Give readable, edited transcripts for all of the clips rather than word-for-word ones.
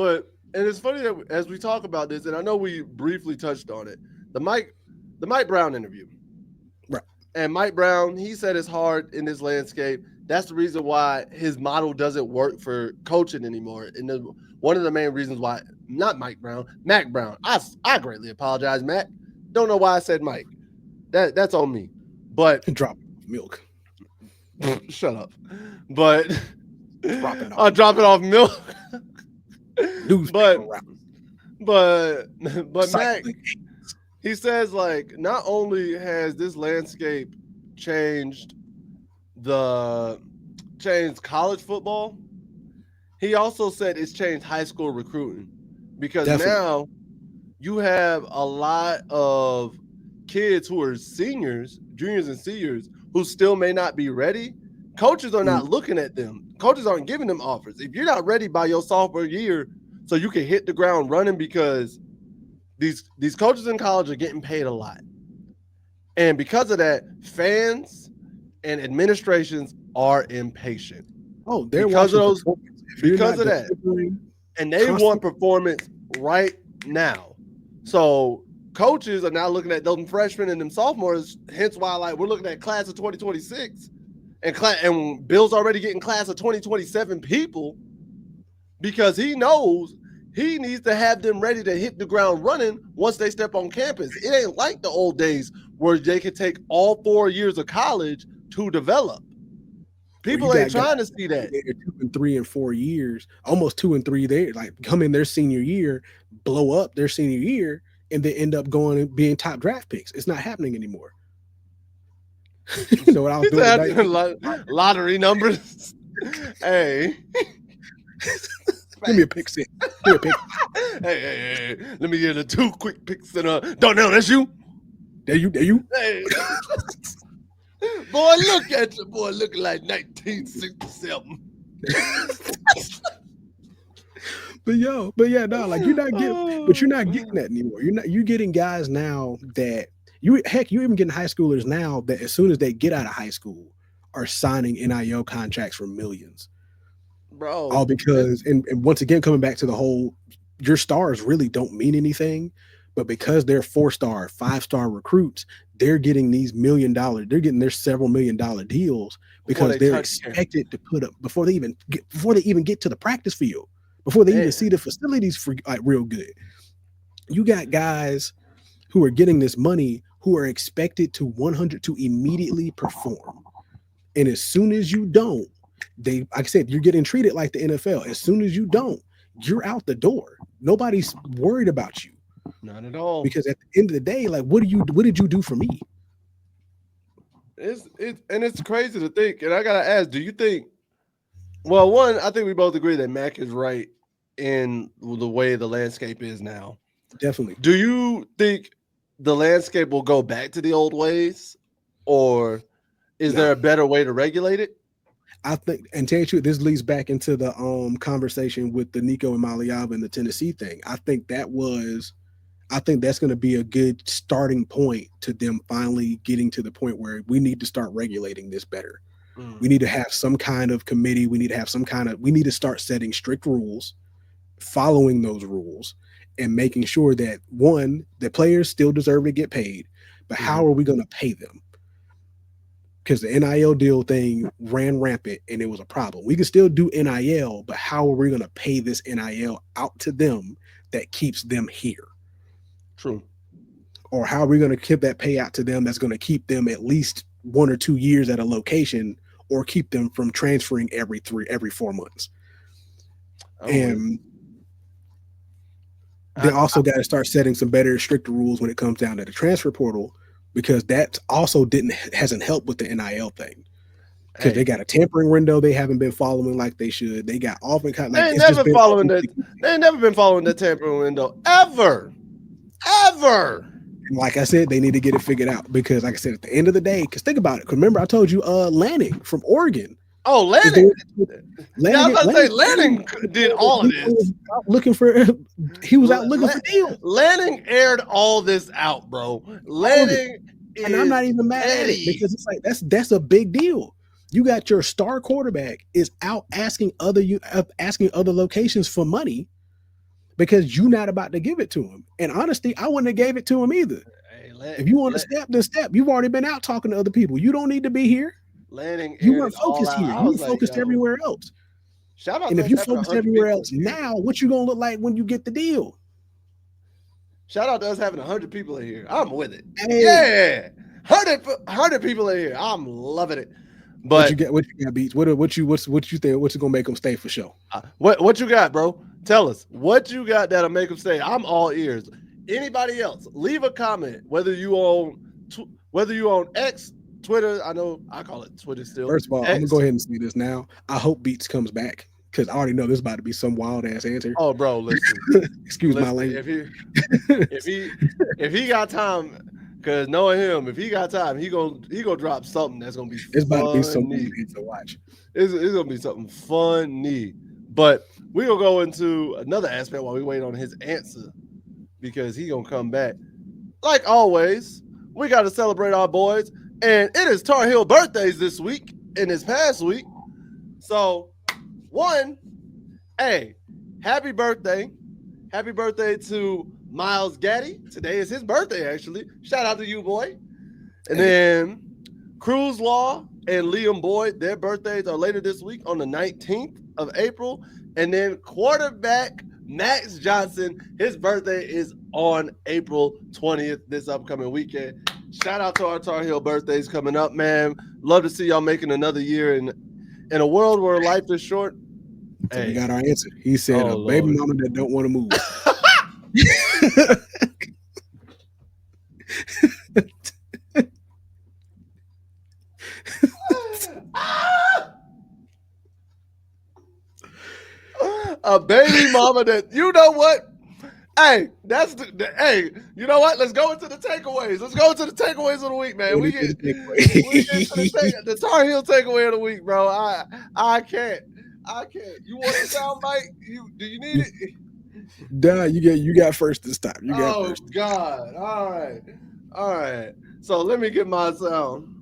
and it's funny that as we talk about this, and I know we briefly touched on it, the Mike Brown interview. Right. And Mike Brown, he said it's hard in this landscape. That's the reason why his model doesn't work for coaching anymore. And one of the main reasons why, not Mike Brown, Mack Brown. I greatly apologize, Matt. Don't know why I said Mike. That's on me. But drop milk. Shut up. But dropping off milk. But Mac, he says, like, not only has this landscape changed college football, he also said it's changed high school recruiting, because now you have a lot of kids who are seniors, juniors and seniors, who still may not be ready. Coaches are not looking at them. Coaches aren't giving them offers. If you're not ready by your sophomore year so you can hit the ground running, because these coaches in college are getting paid a lot. And because of that, fans and administrations are impatient. Oh, they're because of that. And they want performance right now. So coaches are now looking at those freshmen and them sophomores, hence why, like, we're looking at class of 2026 and Bill's already getting class of 2027 people, because he knows he needs to have them ready to hit the ground running once they step on campus. It ain't like the old days where they could take all 4 years of college to develop. People ain't trying to see that. 2 and 3 and 4 years, almost 2 and 3 there, like come in their senior year, blow up their senior year, and then end up going and being top draft picks. It's not happening anymore. You know what I was doing? Lottery numbers. Hey. Give me a pick six. Give me a pick. Hey. Let me get the 2 quick picks and don't know that's you. There you. Hey. Boy, look at you, boy, looking like 1967. But yeah, no, like you're not getting that anymore. You're getting guys now that you're even getting high schoolers now that as soon as they get out of high school are signing NIL contracts for millions. Bro. All because and once again coming back to the whole, your stars really don't mean anything, but because they're 4-star, 5-star recruits, they're getting these they're getting their several $1 million deals because they're expected to put up before they even get to the practice field, before they even see the facilities for like real good. You got guys who are getting this money who are expected to immediately perform. And as soon as you don't, like I said, you're getting treated like the NFL. As soon as you don't, you're out the door. Nobody's worried about you. Not at all. Because at the end of the day, like, what did you do for me? It's crazy to think. And I gotta ask, do you think? Well, one, I think we both agree that Mack is right in the way the landscape is now. Definitely. Do you think the landscape will go back to the old ways, or is there a better way to regulate it? I think, and tell you the truth, this leads back into the conversation with the Nico and Maliaba and the Tennessee thing. I think that's going to be a good starting point to them finally getting to the point where we need to start regulating this better. We need to have some kind of committee. We need to start setting strict rules, following those rules, and making sure that, one, the players still deserve to get paid, but how are we going to pay them? Because the NIL deal thing ran rampant and it was a problem. We can still do NIL, but how are we going to pay this NIL out to them that keeps them here? True. Or how are we going to keep that payout to them that's going to keep them at least 1 or 2 years at a location, or keep them from transferring every 4 months? And they also got to start setting some better, stricter rules when it comes down to the transfer portal, because that also hasn't helped with the NIL thing. Because they got a tampering window they haven't been following like they should. They got often kind of like they ain't never been following the tampering window ever. Like I said, they need to get it figured out, because like I said, at the end of the day, because think about it. Remember, I told you Lanning from Oregon. Oh, Lanning. Lanning did all of this. He was out looking for deals. Lanning aired all this out, bro. And I'm not even mad at it, because it's like that's a big deal. You got your star quarterback is out asking other locations for money, because you're not about to give it to him. And honestly, I wouldn't have gave it to him either. Hey, If you want to step, then step. You've already been out talking to other people. You don't need to be here. Landing You aired weren't it all focused out. here. I You was were like, focused yo, everywhere else. shout out And to if you us having focused 100 everywhere people else, in here. now what you gonna look like when you get the deal? Shout out to us having 100 people in here. I'm with it. Hey. Yeah, 100 people in here. I'm loving it. But what you got, Beats? What you think? What's gonna make them stay for sure? What you got, bro? Tell us what you got that'll make them stay. I'm all ears. Anybody else? Leave a comment. Whether you on X, Twitter. I know I call it Twitter still. First of all, X. I'm gonna go ahead and say this now. I hope Beats comes back because I already know this is about to be some wild ass answer. Oh, bro, listen. Excuse my language. If he got time, because knowing him, if he got time, he gonna drop something that's gonna be. It's funny. about to be something to watch. It's gonna be something funny. But we gonna go into another aspect while we wait on his answer, because he gonna come back. Like always, we got to celebrate our boys, and it is Tar Heel birthdays this week and this past week. So, hey, happy birthday to Miles Gaddy. Today is his birthday, actually. Shout out to you, boy. And then Cruz Law and Liam Boyd, their birthdays are later this week on the 19th of April. And then quarterback Max Johnson, his birthday is on April 20th, this upcoming weekend. Shout out to our Tar Heel birthdays coming up, man. Love to see y'all making another year in a world where life is short. So we got our answer. He said, a baby mama that don't want to move. A baby mama that, you know what? Hey, that's hey, you know what? Let's go into the takeaways. Let's go into the takeaways of the week, man. We get to the Tar Heel takeaway of the week, bro. I can't. You want a sound bite? Do you need it? Duh, you got first this time. You got oh first. God. All right. So let me get my sound.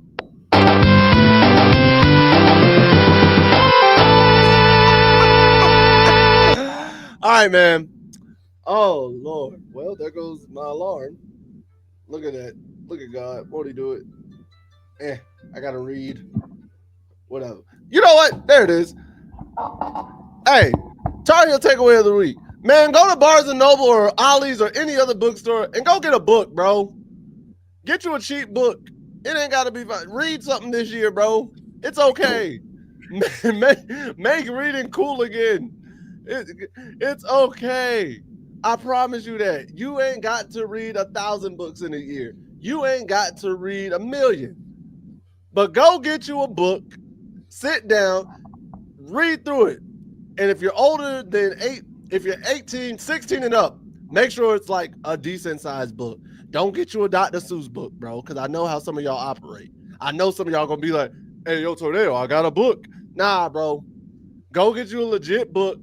All right, man. Oh Lord. Well, there goes my alarm. Look at that. Look at God. Won't he do it? I gotta read. Whatever. You know what? There it is. Hey, Tar Heel takeaway of the week. Man, go to Barnes & Noble or Ollie's or any other bookstore and go get a book, bro. Get you a cheap book. It ain't gotta be fun. Read something this year, bro. It's okay. Make reading cool again. It's okay. I promise you that. You ain't got to read 1,000 books in a year. You ain't got to read 1,000,000. But go get you a book, sit down, read through it. And if you're older than 18, 16 and up, make sure it's like a decent sized book. Don't get you a Dr. Seuss book, bro, because I know how some of y'all operate. I know some of y'all gonna be like, hey, yo, Tornado, I got a book. Nah, bro. Go get you a legit book.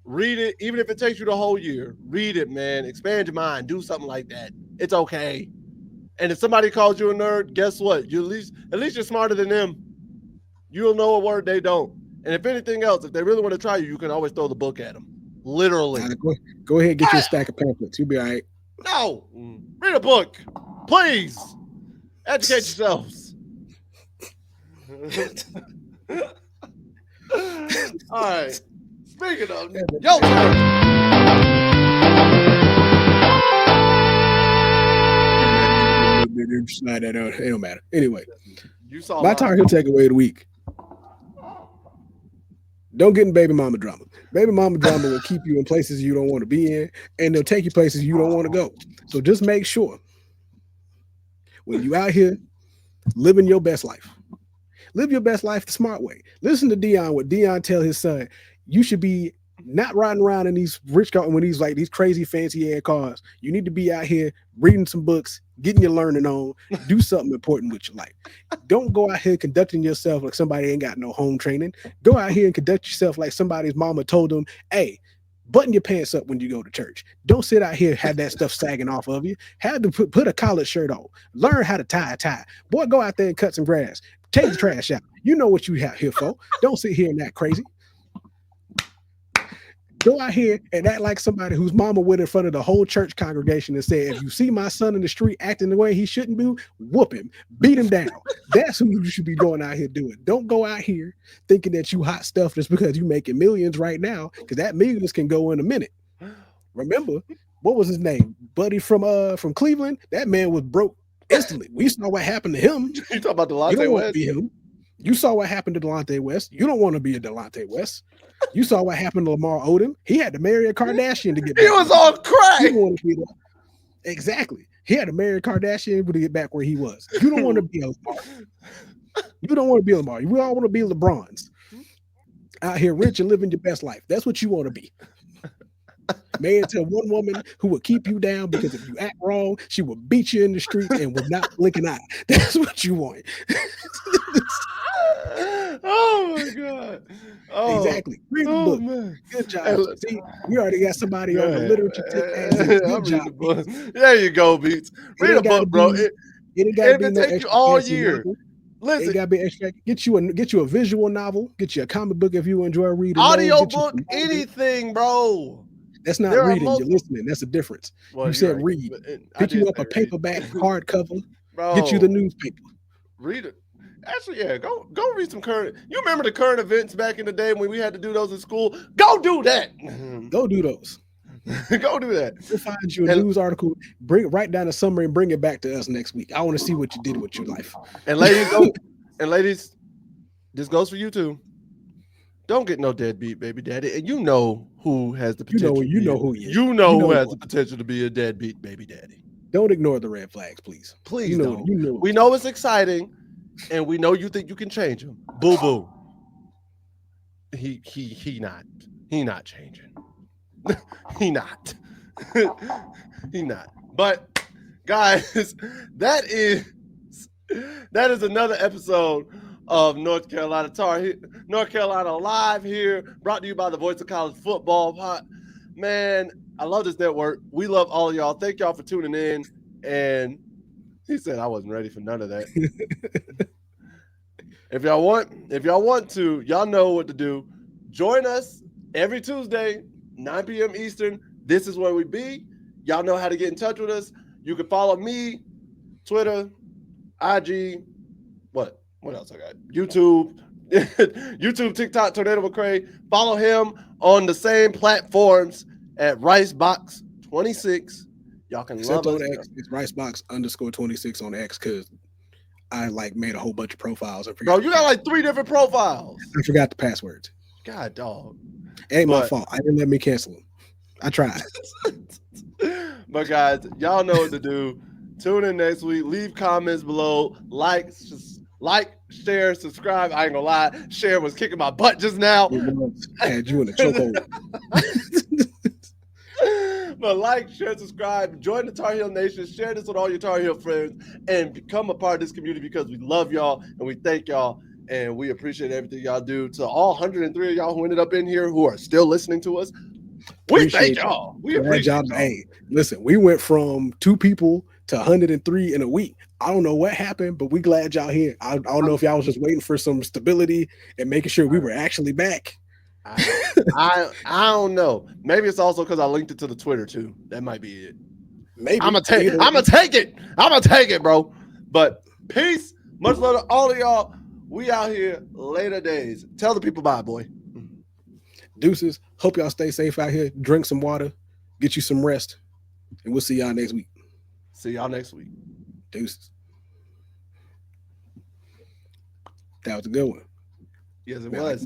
Read it, even if it takes you the whole year. Read it, man. Expand your mind. Do something like that. It's okay. And if somebody calls you a nerd, guess what? You at least you're smarter than them. You'll know a word they don't. And if anything else, if they really want to try you, you can always throw the book at them. Literally. Go ahead and get you a stack of pamphlets. You'll be all right. No. Read a book. Please. Educate yourselves. All right. Speaking of, yo, it don't matter. Anyway, you saw my Tar Heel takeaway of the week. Don't get in baby mama drama. Baby mama drama will keep you in places you don't want to be in, and they'll take you places you don't want to go. So just make sure when you out here living your best life, live your best life the smart way. Listen to Dion, what Dion tell his son. You should be not riding around in these rich cars when these crazy fancy air cars. You need to be out here reading some books, getting your learning on, do something important with your life. Don't go out here conducting yourself like somebody ain't got no home training. Go out here and conduct yourself like somebody's mama told them, hey, button your pants up when you go to church. Don't sit out here, have that stuff sagging off of you. Have to put a collared shirt on. Learn how to tie a tie. Boy, go out there and cut some grass. Take the trash out. You know what you have here for. Don't sit here and act crazy. Go out here and act like somebody whose mama went in front of the whole church congregation and said, if you see my son in the street acting the way he shouldn't be, whoop him, beat him down. That's who you should be going out here doing. Don't go out here thinking that you hot stuff just because you making millions right now, because that millions can go in a minute. Remember, what was his name? Buddy from Cleveland? That man was broke instantly. We saw what happened to him. You talking about Delonte You don't want to West? be him. You saw what happened to Delonte West. You don't want to be a Delonte West. You saw what happened to Lamar Odom. He had to marry a Kardashian to get back. He was on crack. You don't want to be that. Exactly. He had to marry a Kardashian to get back where he was. You don't want to be Lamar. You don't want to be Lamar. We all want to be LeBrons. Out here rich and living your best life. That's what you want to be. Married to one woman who will keep you down because if you act wrong, she will beat you in the streets and will not blink an eye. That's what you want. Oh my God. Oh, exactly. Read the book. Man. Good job. Hey, see, we already got somebody on the literature tip. Good job. The there you go, Beats. Read a book, bro. It ain't got to take you all year. Novel. Listen, it got to be extra. Get you a visual novel. Get you a comic book if you enjoy reading. Audio book, anything, bro. That's not reading. You're listening. That's the difference. Well, you said right. read. Pick you up a paperback hardcover. Bro, get you the newspaper. Read it. Actually, yeah, go read some current. You remember the current events back in the day when we had to do those in school? Go do that. Go do those. Go do that. We'll find you a news article. Write down a summary and bring it back to us next week. I want to see what you did with your life. And ladies, this goes for you too. Don't get no deadbeat baby daddy. And you know who has the potential. You know who he is. You know who has the potential to be a deadbeat baby daddy. Don't ignore the red flags, please. Please don't. We know it's exciting, and we know you think you can change him. Boo boo. He not changing. he not. he not. But guys, that is another episode of North Carolina Live here, brought to you by the Voice of College Football. Man, I love this network. We love all of y'all. Thank y'all for tuning in. And he said I wasn't ready for none of that. If y'all want to, y'all know what to do. Join us every Tuesday, 9 p.m. Eastern. This is where we be. Y'all know how to get in touch with us. You can follow me, Twitter, IG, what else I got? YouTube, TikTok, Tornado McCray. Follow him on the same platforms at Ricebox26. Y'all can Except love us. on X, it's Ricebox_26 on X because I made a whole bunch of profiles. Bro, you got 3 different profiles. I forgot the passwords. God, dog. It ain't my fault. I didn't let me cancel them. I tried. But guys, y'all know what to do. Tune in next week. Leave comments below. Like, share, subscribe. I ain't gonna lie. Share was kicking my butt just now. I had you in a chokehold. But share, subscribe, join the Tar Heel Nation, share this with all your Tar Heel friends, and become a part of this community because we love y'all and we thank y'all and we appreciate everything y'all do. To all 103 of y'all who ended up in here who are still listening to us, we thank y'all. We appreciate y'all. Hey, listen, we went from 2 people to 103 in a week. I don't know what happened, but we glad y'all here. I don't know if y'all was just waiting for some stability and making sure we were actually back. I don't know. Maybe it's also because I linked it to the Twitter too. That might be it. Maybe I'm gonna take it, bro. But peace. Much love to all of y'all. We out here later days. Tell the people bye, boy. Deuces. Hope y'all stay safe out here. Drink some water. Get you some rest. And we'll see y'all next week. See y'all next week. Deuces. That was a good one. Yes, it was.